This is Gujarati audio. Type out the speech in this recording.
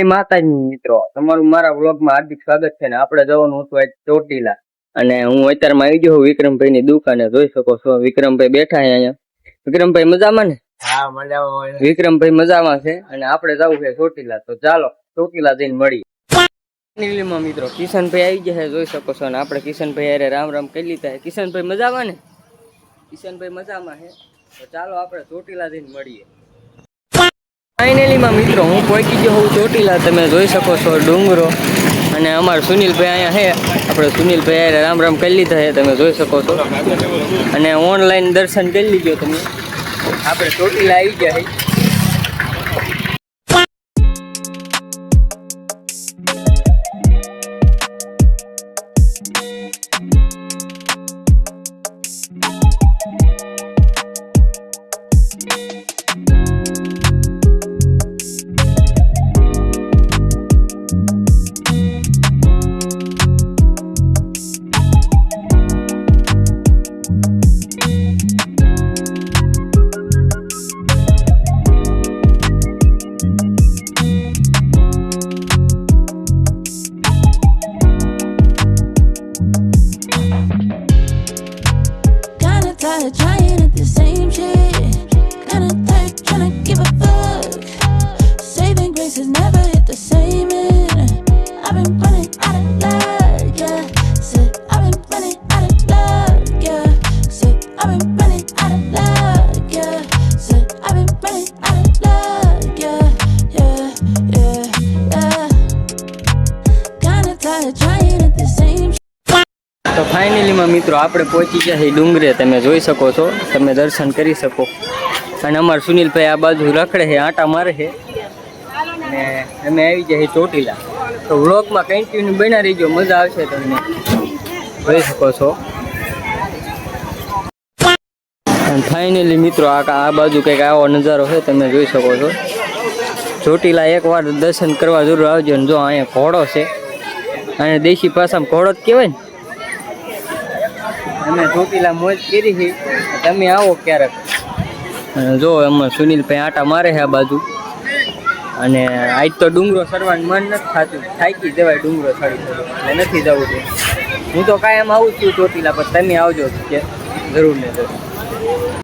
માતાજી મિત્રો, તમારું મારા વ્લોગમાં હાર્દિક સ્વાગત છે ને આપણે જવાનું હતું આજ ચોટીલા અને હું અત્યારમાં આવી ગયો વિક્રમભાઈ ની દુકાને. જોઈ શકો છો વિક્રમભાઈ બેઠા અહીંયા. વિક્રમભાઈ મજામાં ને? હા, મજામાં. વિક્રમભાઈ મજામાં છે અને આપણે જવું છે ચોટીલા. તો ચાલો ચોટીલા જઈને મળીએ. મિત્રો કિશનભાઈ આવી ગયા છે, જોઈ શકો છો. અને આપણે કિશનભાઈ અરે રામ રામ કરી લીધા. કિશનભાઈ મજામાં ને? કિશનભાઈ મજામાં છે. તો ચાલો આપણે ચોટીલા જઈને મળીએ. ફાઇનલીમાં મિત્રો હું પહોંચી ગયો હું ચોટીલા. તમે જોઈ શકો છો ડુંગરો અને અમારા સુનિલભાઈ અહીંયા છે. આપણે સુનિલભાઈ રામ રામ કરી લીધા છે, તમે જોઈ શકો છો. અને ઓનલાઈન દર્શન કરી લીધો તમે. આપણે ચોટીલા આવી ગયા છે. Trying at the same shit, kinda tired, tryna give a fuck. Saving grace has never hit the same end. I've been running out of luck, yeah. Said I've been running out of luck, yeah. Said I've been running out of luck, yeah. Said I've been running out of luck, yeah, yeah, yeah. Kinda tired, trying at the same shit. તો ફાઇનલીમાં મિત્રો આપણે પહોંચી ગયા છીએ ડુંગરે. તમે જોઈ શકો છો, તમે દર્શન કરી શકો. અને અમારા સુનિલભાઈ આ બાજુ રખડે છે, આંટા મારે છે. અને અમે આવી ગયા ચોટીલા. તો વ્લોગમાં કન્ટિન્યુ બના રહીજો, મજા આવશે તમને. જોઈ શકો છો. અને ફાઇનલી મિત્રો આ બાજુ કંઈક આવો નજારો છે, તમે જોઈ શકો છો. ચોટીલા એકવાર દર્શન કરવા જરૂર આવજો. ને જો અહીંયા ઘોડો છે, અને દેશી ભાષામાં ઘોડો જ કહેવાય ને. અમે ચોટીલા મોજ કરી છે, તમે આવો ક્યારેક. જો એમાં સુનિલભાઈ આટા મારે છે આ બાજુ. અને આજ તો ડુંગરો ચડવાનું મન નથી થતું, થાકી જવાય ડુંગરો ચડી એટલે નથી જવું છે. હું તો કાયમ આવું છું ચોટીલા, પણ તમે આવજો જરૂર ને જરૂર.